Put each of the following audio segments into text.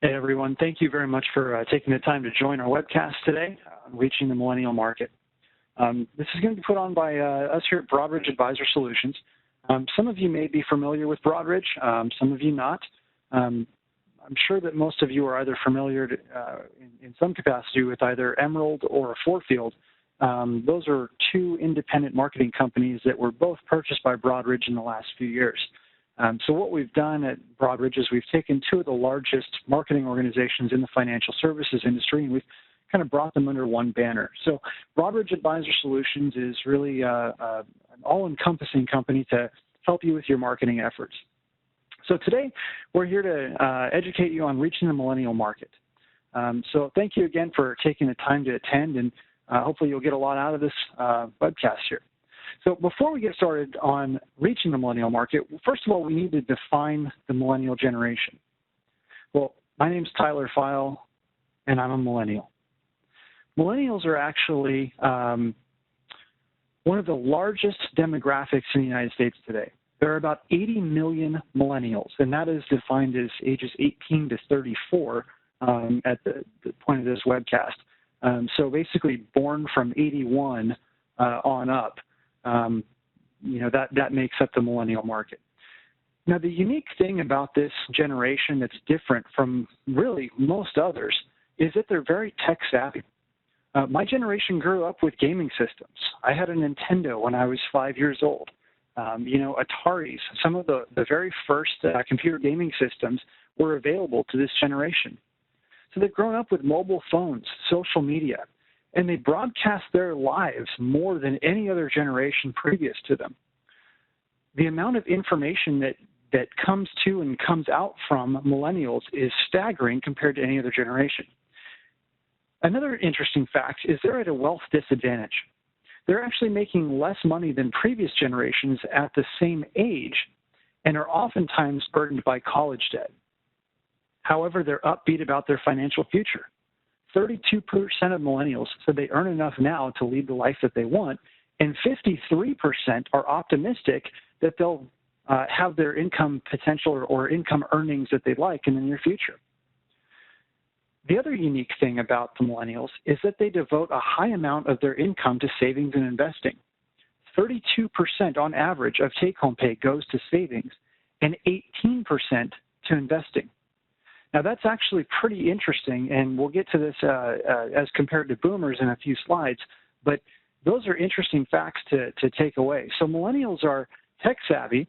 Hey, everyone. Thank you very much for taking the time to join our webcast today on Reaching the Millennial Market. This is going to be put on by us here at Broadridge Advisor Solutions. Some of you may be familiar with Broadridge, some of you not. I'm sure that most of you are either familiar in some capacity with either Emerald or Fourfield. Those are two independent marketing companies that were both purchased by Broadridge in the last few years. So what we've done at Broadridge is we've taken two of the largest marketing organizations in the financial services industry, and we've kind of brought them under one banner. So Broadridge Advisor Solutions is really an all-encompassing company to help you with your marketing efforts. So today, we're here to educate you on reaching the millennial market. So thank you again for taking the time to attend, and hopefully you'll get a lot out of this webcast here. So before we get started on reaching the millennial market, first of all, we need to define the millennial generation. Well, my name's Tyler File, and I'm a millennial. Millennials are actually one of the largest demographics in the United States today. There are about 80 million millennials, and that is defined as ages 18 to 34 at the point of this webcast. So basically born from 81 on up. That makes up the millennial market. Now, the unique thing about this generation that's different from really most others is that they're very tech savvy. My generation grew up with gaming systems. I had a Nintendo when I was 5 years old. Ataris, some of the very first computer gaming systems were available to this generation. So they've grown up with mobile phones, social media, and they broadcast their lives more than any other generation previous to them. The amount of information that comes to and comes out from millennials is staggering compared to any other generation. Another interesting fact is they're at a wealth disadvantage. They're actually making less money than previous generations at the same age and are oftentimes burdened by college debt. However, they're upbeat about their financial future. 32% of millennials said they earn enough now to lead the life that they want, and 53% are optimistic that they'll have their income potential or income earnings that they'd like in the near future. The other unique thing about the millennials is that they devote a high amount of their income to savings and investing. 32% on average of take-home pay goes to savings and 18% to investing. Now, that's actually pretty interesting, and we'll get to this as compared to boomers in a few slides, but those are interesting facts to take away. So millennials are tech-savvy,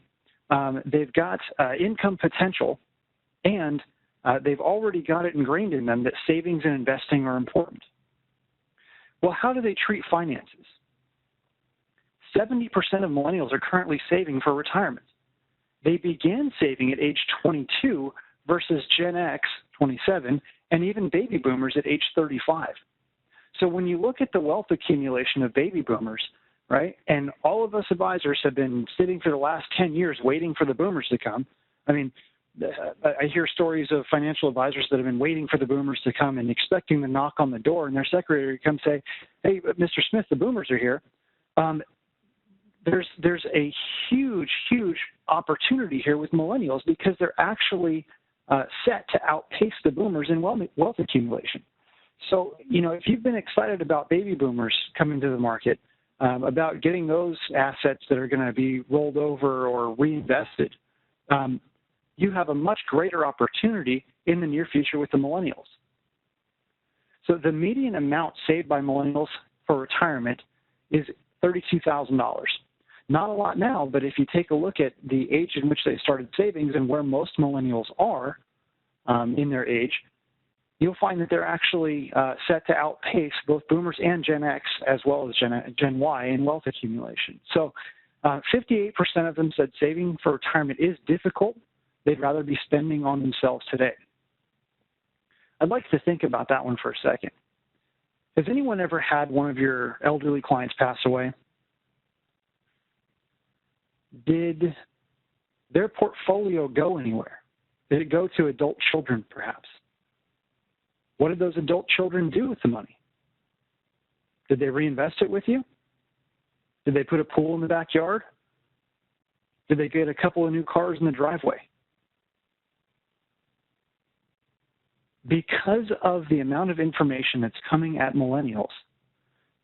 they've got income potential, and they've already got it ingrained in them that savings and investing are important. Well, how do they treat finances? 70% of millennials are currently saving for retirement. They began saving at age 22 versus Gen X, 27, and even baby boomers at age 35. So when you look at the wealth accumulation of baby boomers, right, and all of us advisors have been sitting for the last 10 years waiting for the boomers to come. I mean, I hear stories of financial advisors that have been waiting for the boomers to come and expecting to knock on the door, and their secretary come say, "Hey, Mr. Smith, the boomers are here." There's a huge opportunity here with millennials because they're actually set to outpace the boomers in wealth accumulation. So, if you've been excited about baby boomers coming to the market, about getting those assets that are going to be rolled over or reinvested, you have a much greater opportunity in the near future with the millennials. So the median amount saved by millennials for retirement is $32,000. Not a lot now, but if you take a look at the age in which they started savings and where most millennials are in their age, you'll find that they're actually set to outpace both boomers and Gen X as well as Gen Y in wealth accumulation. So 58% of them said saving for retirement is difficult. They'd rather be spending on themselves today. I'd like to think about that one for a second. Has anyone ever had one of your elderly clients pass away? Did their portfolio go anywhere? Did it go to adult children, perhaps? What did those adult children do with the money? Did they reinvest it with you? Did they put a pool in the backyard? Did they get a couple of new cars in the driveway? because of the amount of information that's coming at millennials,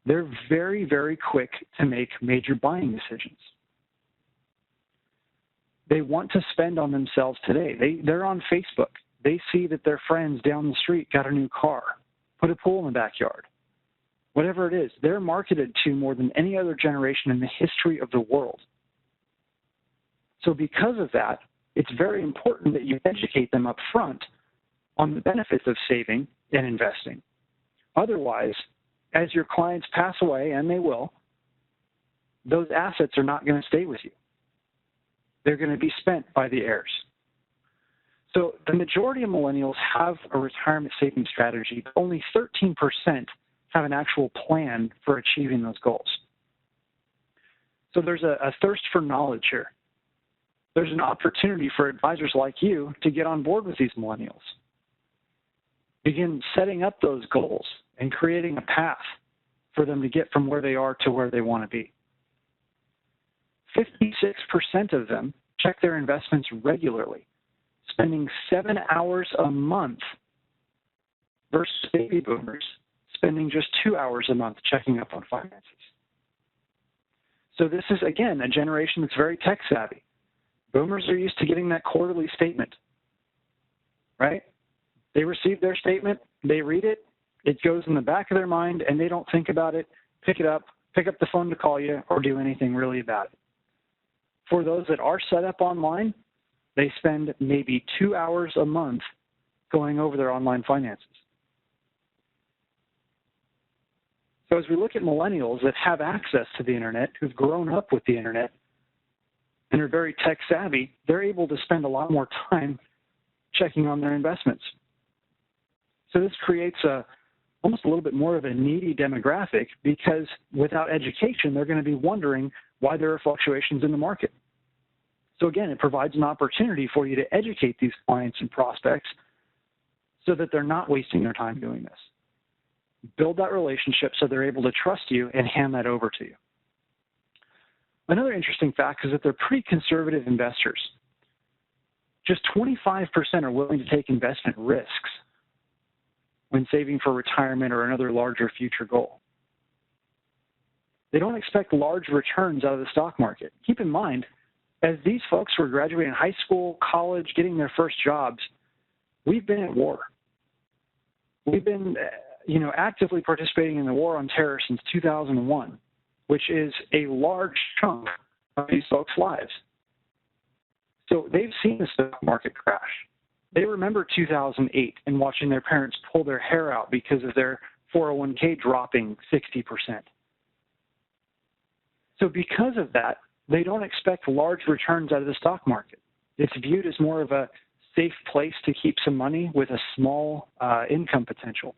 they're very, very quick to make major buying decisions. They want to spend on themselves today. They're on Facebook. They see that their friends down the street got a new car, put a pool in the backyard. Whatever it is, they're marketed to more than any other generation in the history of the world. So because of that, it's very important that you educate them up front on the benefits of saving and investing. Otherwise, as your clients pass away, and they will, those assets are not going to stay with you. They're going to be spent by the heirs. So the majority of millennials have a retirement savings strategy, but only 13% have an actual plan for achieving those goals. So there's a thirst for knowledge here. There's an opportunity for advisors like you to get on board with these millennials. Begin setting up those goals and creating a path for them to get from where they are to where they want to be. 56% of them check their investments regularly, spending 7 hours a month versus baby boomers spending just 2 hours a month checking up on finances. So this is, again, a generation that's very tech savvy. Boomers are used to getting that quarterly statement, right? They receive their statement, they read it, it goes in the back of their mind, and they don't think about it, pick up the phone to call you, or do anything really about it. For those that are set up online, they spend maybe 2 hours a month going over their online finances. So as we look at millennials that have access to the internet, who've grown up with the internet, and are very tech savvy, they're able to spend a lot more time checking on their investments. So this creates almost a little bit more of a needy demographic, because without education, they're going to be wondering why there are fluctuations in the market. So again, it provides an opportunity for you to educate these clients and prospects so that they're not wasting their time doing this. Build that relationship so they're able to trust you and hand that over to you. Another interesting fact is that they're pretty conservative investors. Just 25% are willing to take investment risks when saving for retirement or another larger future goal. They don't expect large returns out of the stock market. Keep in mind, as these folks were graduating high school, college, getting their first jobs, we've been at war. We've been actively participating in the war on terror since 2001, which is a large chunk of these folks' lives. So they've seen the stock market crash. They remember 2008 and watching their parents pull their hair out because of their 401k dropping 60%. So because of that, they don't expect large returns out of the stock market. It's viewed as more of a safe place to keep some money with a small income potential.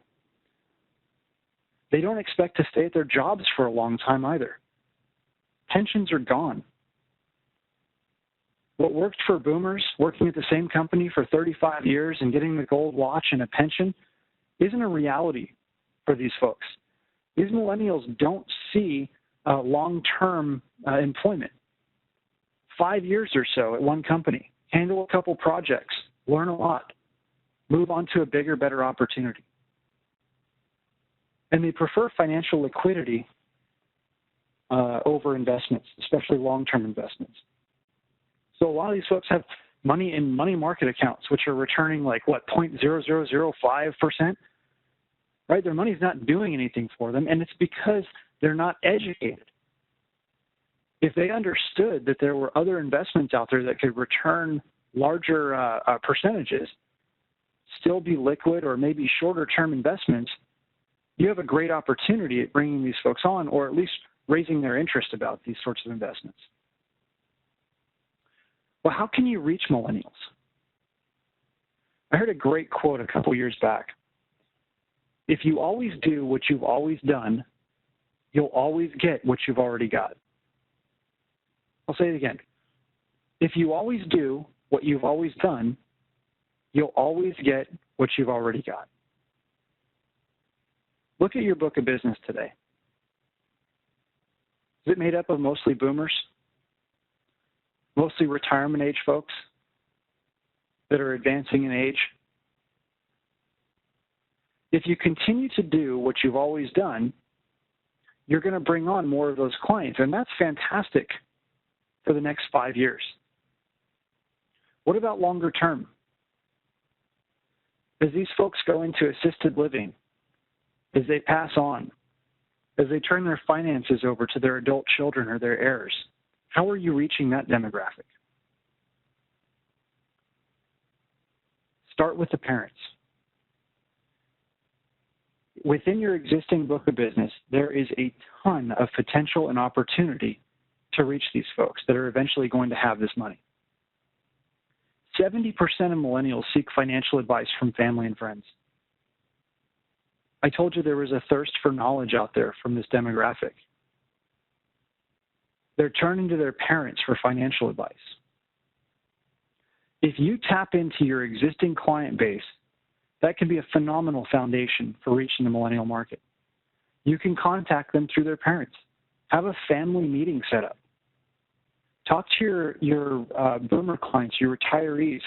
They don't expect to stay at their jobs for a long time either. Pensions are gone. What worked for boomers, working at the same company for 35 years and getting the gold watch and a pension, isn't a reality for these folks. These millennials don't see long-term employment. 5 years or so at one company, handle a couple projects, learn a lot, move on to a bigger, better opportunity. And they prefer financial liquidity over investments, especially long-term investments. So a lot of these folks have money in money market accounts, which are returning like, 0.0005%, right? Their money's not doing anything for them, and it's because they're not educated. If they understood that there were other investments out there that could return larger percentages, still be liquid or maybe shorter-term investments, you have a great opportunity at bringing these folks on, or at least raising their interest about these sorts of investments. Well, how can you reach millennials? I heard a great quote a couple years back. If you always do what you've always done, you'll always get what you've already got. I'll say it again. If you always do what you've always done, you'll always get what you've already got. Look at your book of business today. Is it made up of mostly boomers? Mostly retirement age folks that are advancing in age? If you continue to do what you've always done, you're going to bring on more of those clients, and that's fantastic for the next 5 years. What about longer term? As these folks go into assisted living, as they pass on, as they turn their finances over to their adult children or their heirs, how are you reaching that demographic? Start with the parents. Within your existing book of business, there is a ton of potential and opportunity to reach these folks that are eventually going to have this money. 70% of millennials seek financial advice from family and friends. I told you there was a thirst for knowledge out there from this demographic. They're turning to their parents for financial advice. If you tap into your existing client base, that can be a phenomenal foundation for reaching the millennial market. You can contact them through their parents. Have a family meeting set up. Talk to your boomer clients, your retirees,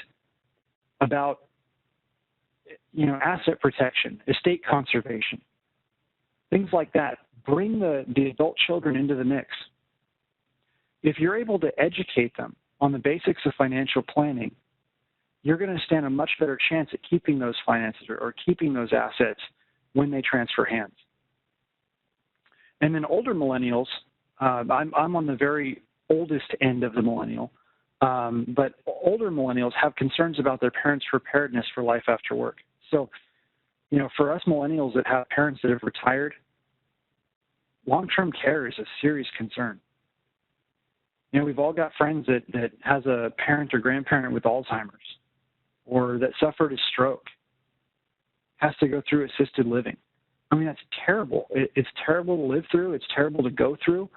about asset protection, estate conservation, things like that. Bring the adult children into the mix. If you're able to educate them on the basics of financial planning, you're going to stand a much better chance at keeping those finances or keeping those assets when they transfer hands. And then older millennials, I'm on the very oldest end of the millennial, but older millennials have concerns about their parents' preparedness for life after work. So, for us millennials that have parents that have retired, long-term care is a serious concern. We've all got friends that has a parent or grandparent with Alzheimer's, or that suffered a stroke, has to go through assisted living. I mean, that's terrible. It's terrible to live through. It's terrible to go through.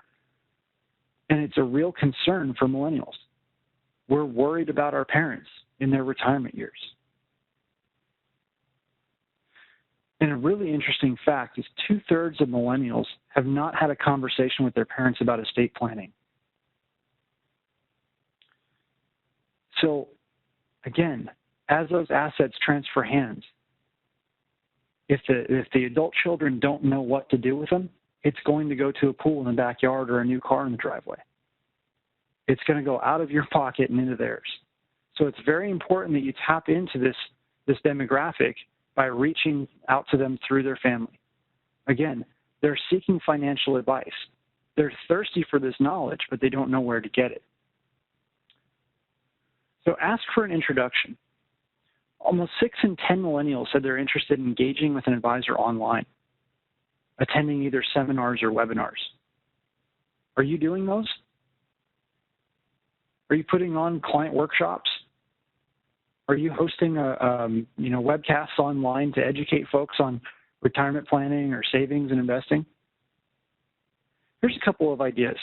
And it's a real concern for millennials. We're worried about our parents in their retirement years. And a really interesting fact is 2/3 of millennials have not had a conversation with their parents about estate planning. So, again, as those assets transfer hands, if the adult children don't know what to do with them, it's going to go to a pool in the backyard or a new car in the driveway. It's going to go out of your pocket and into theirs. So it's very important that you tap into this demographic by reaching out to them through their family. Again, they're seeking financial advice. They're thirsty for this knowledge, but they don't know where to get it. So ask for an introduction. Almost 6 in 10 millennials said they're interested in engaging with an advisor online, attending either seminars or webinars. Are you doing those? Are you putting on client workshops? Are you hosting webcasts online to educate folks on retirement planning or savings and investing? Here's a couple of ideas.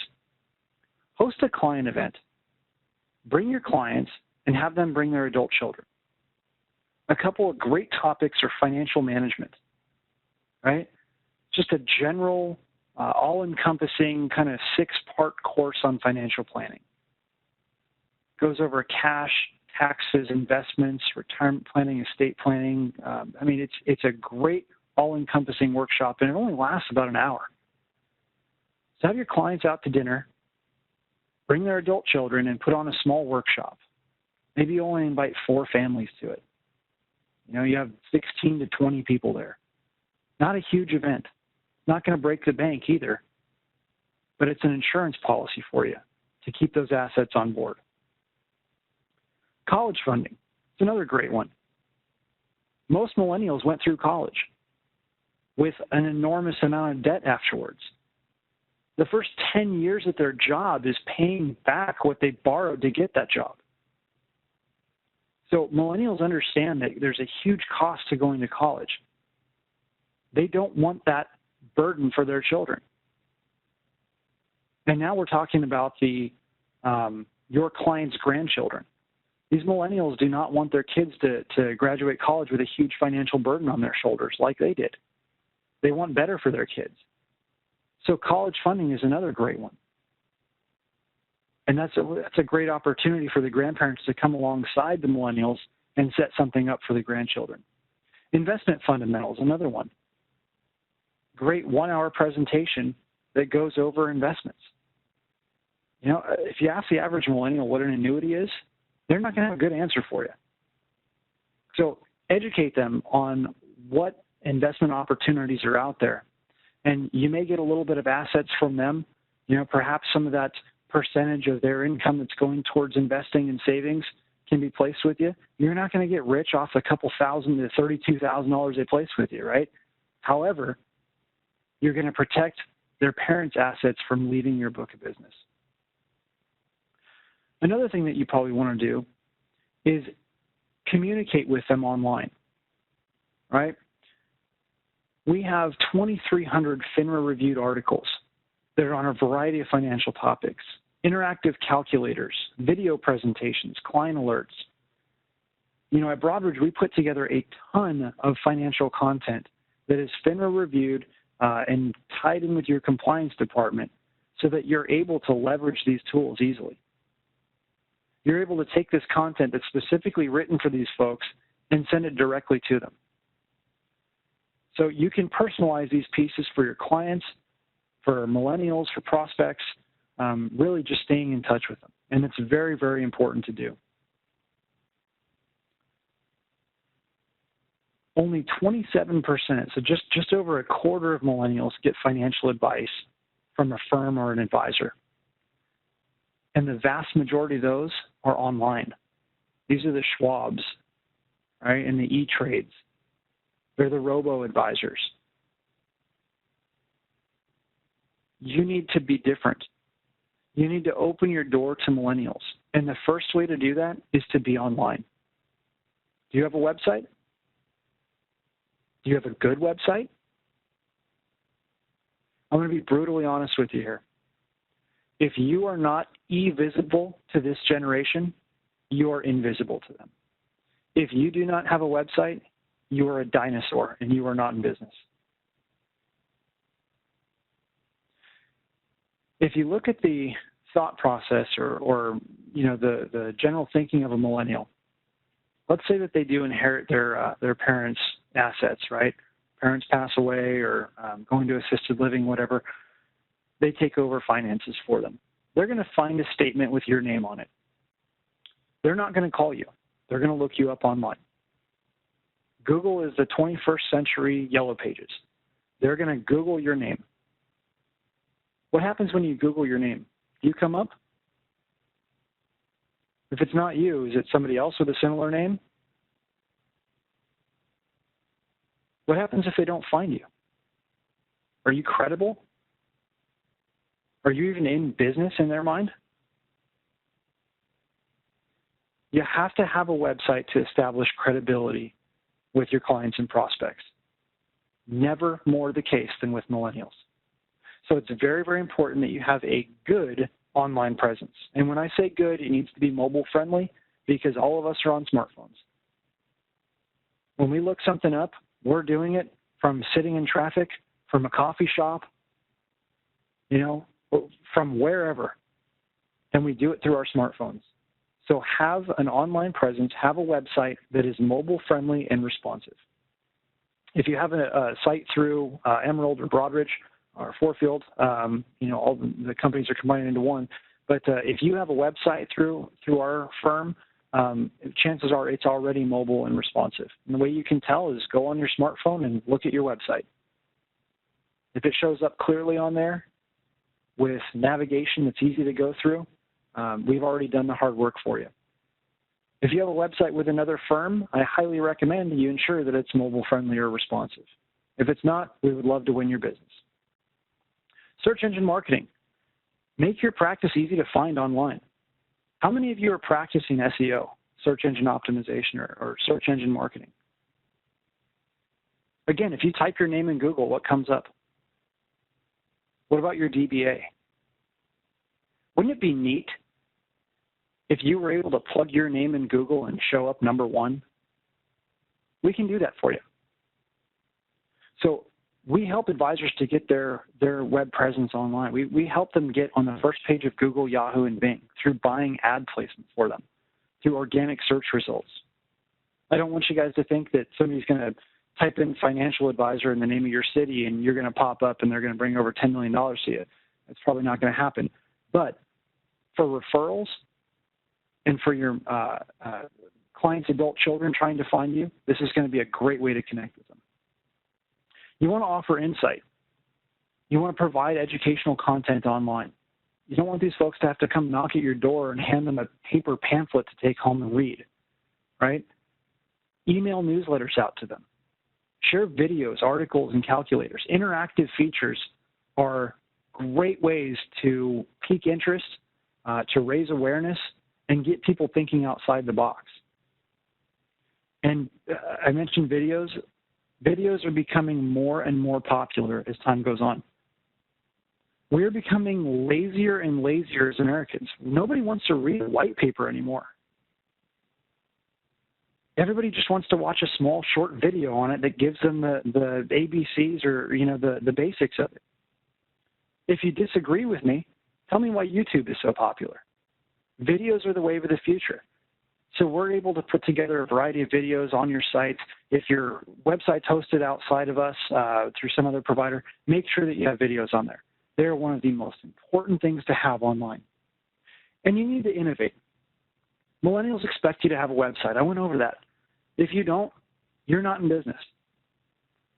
Host a client event. Bring your clients and have them bring their adult children. A couple of great topics are financial management, right? Just a general, all-encompassing kind of 6-part course on financial planning. Goes over cash, taxes, investments, retirement planning, estate planning. It's a great all-encompassing workshop, and it only lasts about an hour. So have your clients out to dinner, bring their adult children, and put on a small workshop. Maybe you only invite 4 families to it. You have 16 to 20 people there. Not a huge event. Not going to break the bank either, but it's an insurance policy for you to keep those assets on board. College funding. It's another great one. Most millennials went through college with an enormous amount of debt afterwards. The first 10 years at their job is paying back what they borrowed to get that job. So millennials understand that there's a huge cost to going to college. They don't want that burden for their children. And now we're talking about your client's grandchildren. These millennials do not want their kids to graduate college with a huge financial burden on their shoulders like they did. They want better for their kids. So college funding is another great one. And that's a great opportunity for the grandparents to come alongside the millennials and set something up for the grandchildren. Investment fundamentals, another one. Great 1-hour presentation that goes over investments. If you ask the average millennial what an annuity is, they're not going to have a good answer for you. So educate them on what investment opportunities are out there. And you may get a little bit of assets from them, perhaps some of that percentage of their income that's going towards investing and savings can be placed with you. You're not going to get rich off a couple thousand to $32,000 they place with you, right? However, you're going to protect their parents' assets from leaving your book of business. Another thing that you probably want to do is communicate with them online, right? We have 2,300 FINRA-reviewed articles that are on a variety of financial topics, interactive calculators, video presentations, client alerts. At Broadridge, we put together a ton of financial content that is FINRA-reviewed and tied in with your compliance department so that you're able to leverage these tools easily. You're able to take this content that's specifically written for these folks and send it directly to them. So you can personalize these pieces for your clients, for millennials, for prospects, really just staying in touch with them. And it's very, very important to do. Only 27%, so just over a quarter of millennials get financial advice from a firm or an advisor. And the vast majority of those are online. These are the Schwabs, right, and the E-Trades. They're the robo-advisors. You need to be different. You need to open your door to millennials. And the first way to do that is to be online. Do you have a website? Do you have a good website? I'm going to be brutally honest with you here. If you are not visible to this generation, you are invisible to them. If you do not have a website, you are a dinosaur and you are not in business. If you look at the thought process or the general thinking of a millennial, let's say that they do inherit their parents' assets, right? Parents pass away or go into assisted living, whatever. They take over finances for them. They're going to find a statement with your name on it. They're not going to call you. They're going to look you up online. Google is the 21st century Yellow Pages. They're going to Google your name. What happens when you Google your name? Do you come up? If it's not you, is it somebody else with a similar name? What happens if they don't find you? Are you credible? Are you even in business in their mind? You have to have a website to establish credibility with your clients and prospects. Never more the case than with millennials. So it's very, very important that you have a good online presence. And when I say good, it needs to be mobile friendly because all of us are on smartphones. When we look something up, we're doing it from sitting in traffic, from a coffee shop, from wherever. And we do it through our smartphones. So have an online presence, have a website that is mobile friendly and responsive. If you have a site through Emerald or Broadridge or Fourfield, all the companies are combining into one. But if you have a website through our firm, chances are it's already mobile and responsive. And the way you can tell is go on your smartphone and look at your website. If it shows up clearly on there with navigation that's easy to go through, we've already done the hard work for you. If you have a website with another firm, I highly recommend that you ensure that it's mobile friendly or responsive. If it's not, we would love to win your business. Search engine marketing. Make your practice easy to find online. How many of you are practicing SEO, search engine optimization, or search engine marketing? Again, if you type your name in Google, what comes up? What about your DBA? Wouldn't it be neat if you were able to plug your name in Google and show up number one? We can do that for you. So we help advisors to get their web presence online. We help them get on the first page of Google, Yahoo, and Bing through buying ad placement for them, through organic search results. I don't want you guys to think that somebody's going to type in financial advisor in the name of your city and you're going to pop up and they're going to bring over $10 million to you. That's probably not going to happen. But for referrals and for your clients' adult children trying to find you, this is going to be a great way to connect with them. You want to offer insight. You want to provide educational content online. You don't want these folks to have to come knock at your door and hand them a paper pamphlet to take home and read, right? Email newsletters out to them. Share videos, articles, and calculators. Interactive features are great ways to pique interest, to raise awareness, and get people thinking outside the box. And I mentioned videos. Videos are becoming more and more popular as time goes on. We're becoming lazier and lazier as Americans. Nobody wants to read a white paper anymore. Everybody just wants to watch a small, short video on it that gives them the ABCs or, the basics of it. If you disagree with me, tell me why YouTube is so popular. Videos are the wave of the future. So we're able to put together a variety of videos on your site. If your website's hosted outside of us through some other provider, make sure that you have videos on there. They're one of the most important things to have online. And you need to innovate. Millennials expect you to have a website. I went over that. If you don't, you're not in business.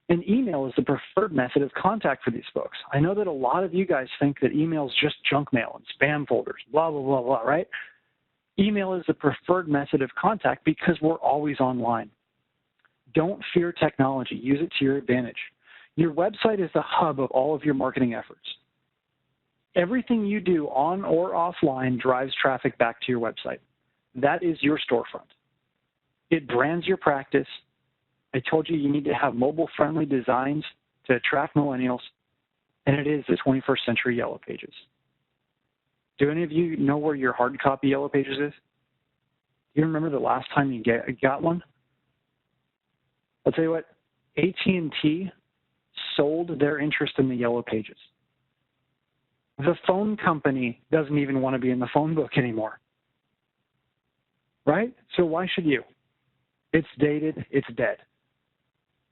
And email is the preferred method of contact for these folks. I know that a lot of you guys think that email is just junk mail and spam folders, blah, blah, blah, blah, right? Email is the preferred method of contact because we're always online. Don't fear technology. Use it to your advantage. Your website is the hub of all of your marketing efforts. Everything you do on or offline drives traffic back to your website. That is your storefront. It brands your practice. I told you need to have mobile-friendly designs to attract millennials, and it is the 21st century Yellow Pages. Do any of you know where your hard copy Yellow Pages is? Do you remember the last time you got one? I'll tell you what, AT&T sold their interest in the Yellow Pages. The phone company doesn't even want to be in the phone book anymore. Right? So why should you? It's dated. It's dead.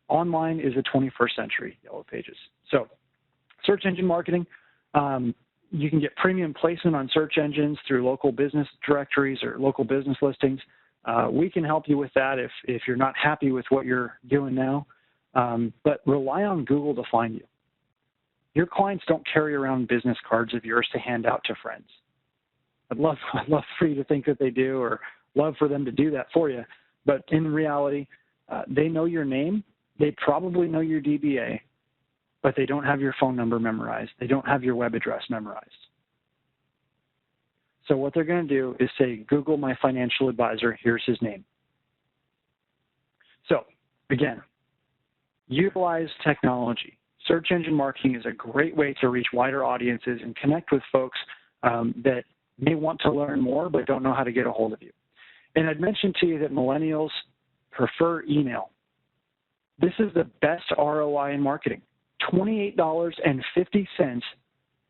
Online is the 21st century Yellow Pages. So search engine marketing, you can get premium placement on search engines through local business directories or local business listings. We can help you with that if you're not happy with what you're doing now. But rely on Google to find you. Your clients don't carry around business cards of yours to hand out to friends. I'd love for you to think that they do, or love for them to do that for you. But in reality, they know your name. They probably know your DBA, but they don't have your phone number memorized. They don't have your web address memorized. So what they're going to do is say, Google my financial advisor. Here's his name. So again, utilize technology. Search engine marketing is a great way to reach wider audiences and connect with folks that may want to learn more but don't know how to get a hold of you. And I'd mentioned to you that millennials prefer email. This is the best ROI in marketing. $28.50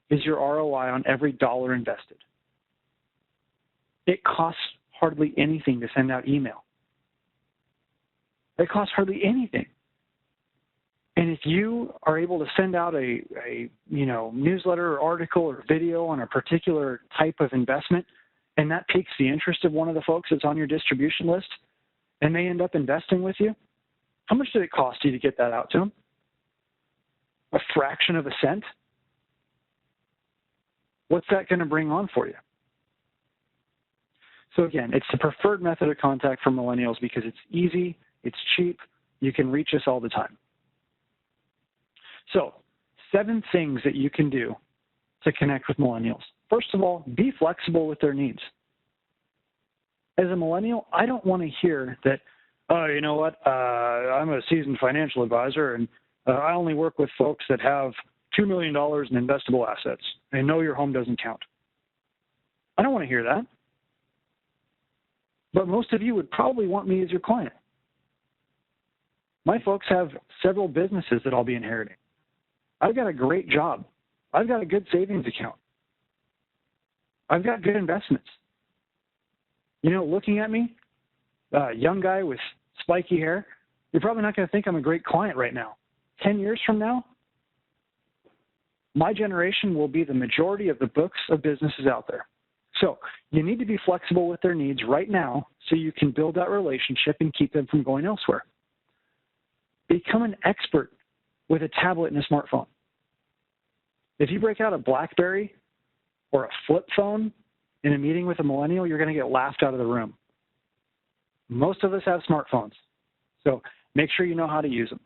is your ROI on every dollar invested. It costs hardly anything to send out email. It costs hardly anything. And if you are able to send out a newsletter or article or video on a particular type of investment, and that piques the interest of one of the folks that's on your distribution list, and they end up investing with you, how much did it cost you to get that out to them? A fraction of a cent? What's that going to bring on for you? So again, it's the preferred method of contact for millennials because it's easy, it's cheap, you can reach us all the time. So 7 things that you can do to connect with millennials. First of all, be flexible with their needs. As a millennial, I don't want to hear that, oh, you know what, I'm a seasoned financial advisor and I only work with folks that have $2 million in investable assets and know your home doesn't count. I don't want to hear that. But most of you would probably want me as your client. My folks have several businesses that I'll be inheriting. I've got a great job. I've got a good savings account. I've got good investments. You know, looking at me, young guy with spiky hair, You're probably not going to think I'm a great client right now. 10 years from now, my generation will be the majority of the books of businesses out there. So you need to be flexible with their needs right now so you can build that relationship and keep them from going elsewhere. Become an expert with a tablet and a smartphone. If you break out a BlackBerry or a flip phone in a meeting with a millennial, you're going to get laughed out of the room. Most of us have smartphones, so make sure you know how to use them.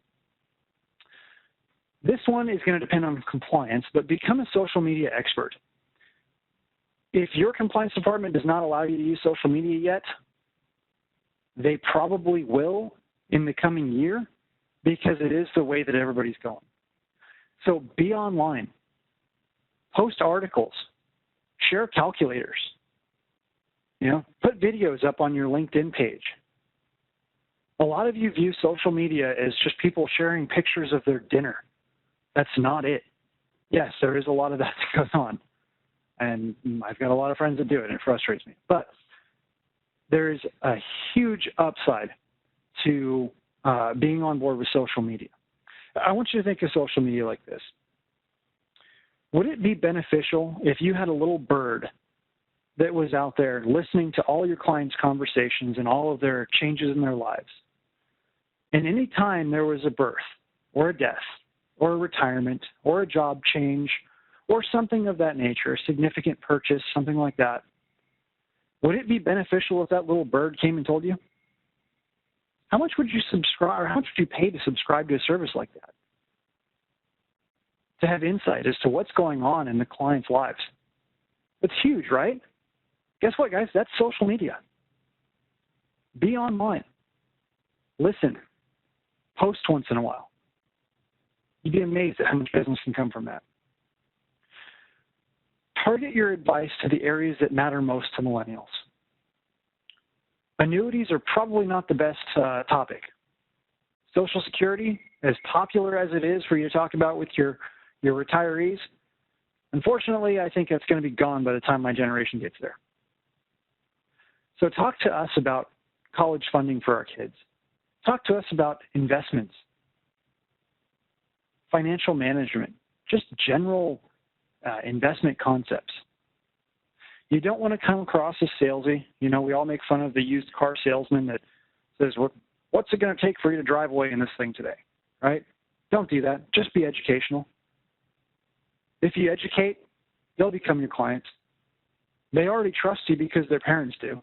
This one is going to depend on compliance, but become a social media expert. If your compliance department does not allow you to use social media yet, they probably will in the coming year because it is the way that everybody's going. So be online, post articles, share calculators, put videos up on your LinkedIn page. A lot of you view social media as just people sharing pictures of their dinner. That's not it. Yes, there is a lot of that that goes on. And I've got a lot of friends that do it, and it frustrates me. But there is a huge upside to being on board with social media. I want you to think of social media like this. Would it be beneficial if you had a little bird that was out there listening to all your clients' conversations and all of their changes in their lives? And any time there was a birth or a death or a retirement or a job change or something of that nature, a significant purchase, something like that, would it be beneficial if that little bird came and told you? How much would you subscribe, or how much would you pay to subscribe to a service like that? To have insight as to what's going on in the client's lives. It's huge, right? Guess what, guys? That's social media. Be online. Listen. Post once in a while. You'd be amazed at how much business can come from that. Target your advice to the areas that matter most to millennials. Annuities are probably not the best topic. Social Security, as popular as it is for you to talk about with your retirees, unfortunately, I think it's going to be gone by the time my generation gets there. So talk to us about college funding for our kids. Talk to us about investments, financial management, just general investment concepts. You don't want to come across as salesy. We all make fun of the used car salesman that says, what's it going to take for you to drive away in this thing today, right? Don't do that. Just be educational. If you educate, they'll become your clients. They already trust you because their parents do.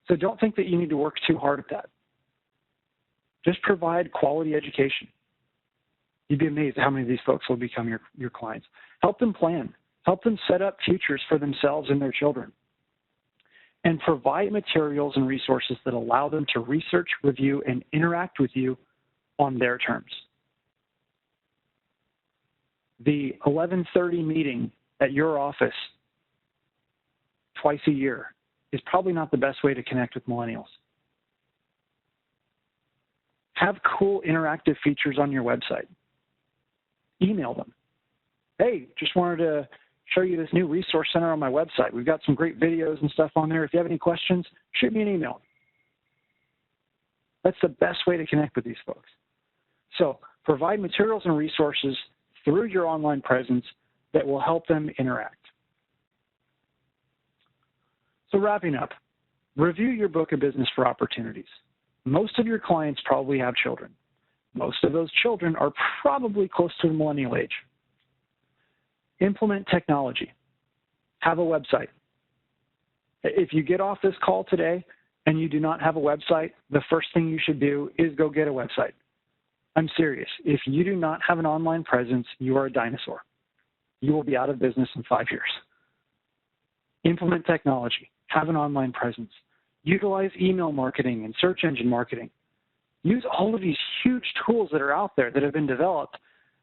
So don't think that you need to work too hard at that. Just provide quality education. You'd be amazed at how many of these folks will become your clients. Help them plan. Help them set up futures for themselves and their children. And provide materials and resources that allow them to research, review, and interact with you on their terms. The 11:30 meeting at your office twice a year is probably not the best way to connect with millennials. Have cool interactive features on your website. Email them. Hey, just wanted to show you this new resource center on my website. We've got some great videos and stuff on there. If you have any questions, shoot me an email. That's the best way to connect with these folks. So provide materials and resources through your online presence that will help them interact. So wrapping up, review your book of business for opportunities. Most of your clients probably have children. Most of those children are probably close to the millennial age. Implement technology. Have a website. If you get off this call today and you do not have a website, the first thing you should do is go get a website. I'm serious. If you do not have an online presence, you are a dinosaur. You will be out of business in 5 years. Implement technology. Have an online presence. Utilize email marketing and search engine marketing. Use all of these huge tools that are out there that have been developed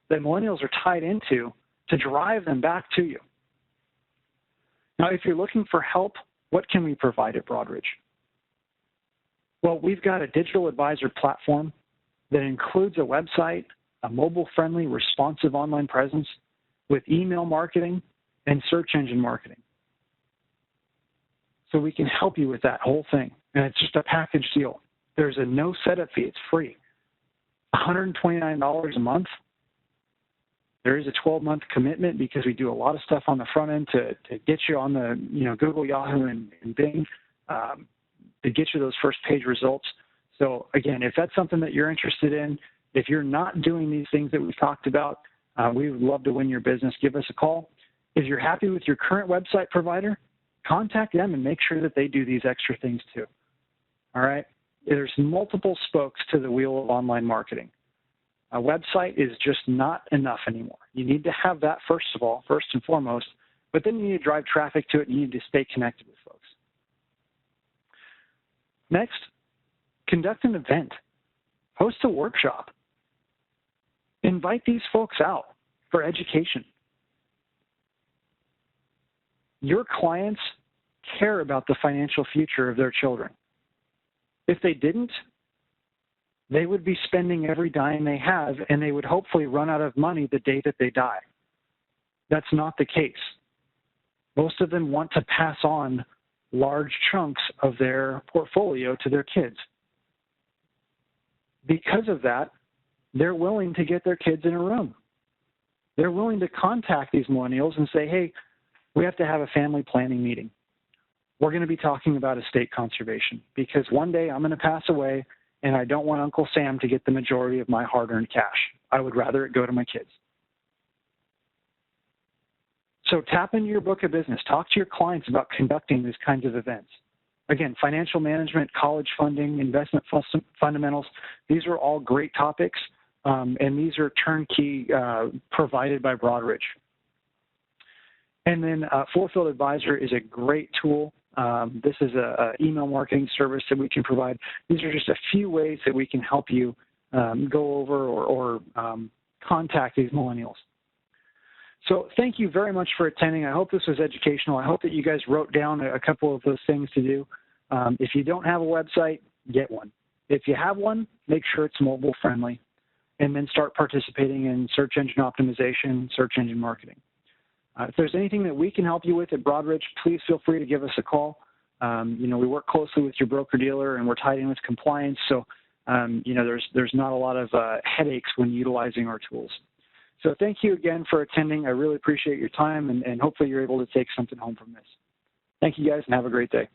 that millennials are tied into to drive them back to you. Now, if you're looking for help, what can we provide at Broadridge? Well, we've got a digital advisor platform that includes a website, a mobile-friendly, responsive online presence with email marketing and search engine marketing. So we can help you with that whole thing. And it's just a package deal. There's a no setup fee. It's free. $129 a month. There is a 12-month commitment because we do a lot of stuff on the front end to get you on the Google, Yahoo, and Bing to get you those first page results. So again, if that's something that you're interested in, if you're not doing these things that we've talked about, we would love to win your business. Give us a call. If you're happy with your current website provider, contact them and make sure that they do these extra things too. All right? There's multiple spokes to the wheel of online marketing. A website is just not enough anymore. You need to have that first and foremost, but then you need to drive traffic to it and you need to stay connected with folks. Next, conduct an event. Host a workshop. Invite these folks out for education. Your clients care about the financial future of their children. If they didn't, they would be spending every dime they have, and they would hopefully run out of money the day that they die. That's not the case. Most of them want to pass on large chunks of their portfolio to their kids. Because of that, they're willing to get their kids in a room. They're willing to contact these millennials and say, hey, we have to have a family planning meeting. We're going to be talking about estate conservation because one day I'm going to pass away and I don't want Uncle Sam to get the majority of my hard-earned cash. I would rather it go to my kids. So tap into your book of business. Talk to your clients about conducting these kinds of events. Again, financial management, college funding, investment fundamentals, these are all great topics, and these are turnkey provided by Broadridge. And then Fulfilled Advisor is a great tool. This is an email marketing service that we can provide. These are just a few ways that we can help you go over or contact these millennials. So thank you very much for attending. I hope this was educational. I hope that you guys wrote down a couple of those things to do. If you don't have a website, get one. If you have one, make sure it's mobile friendly, and then start participating in search engine optimization, search engine marketing. If there's anything that we can help you with at Broadridge, please feel free to give us a call. We work closely with your broker-dealer, and we're tied in with compliance, so there's not a lot of headaches when utilizing our tools. So thank you again for attending. I really appreciate your time, and hopefully you're able to take something home from this. Thank you, guys, and have a great day.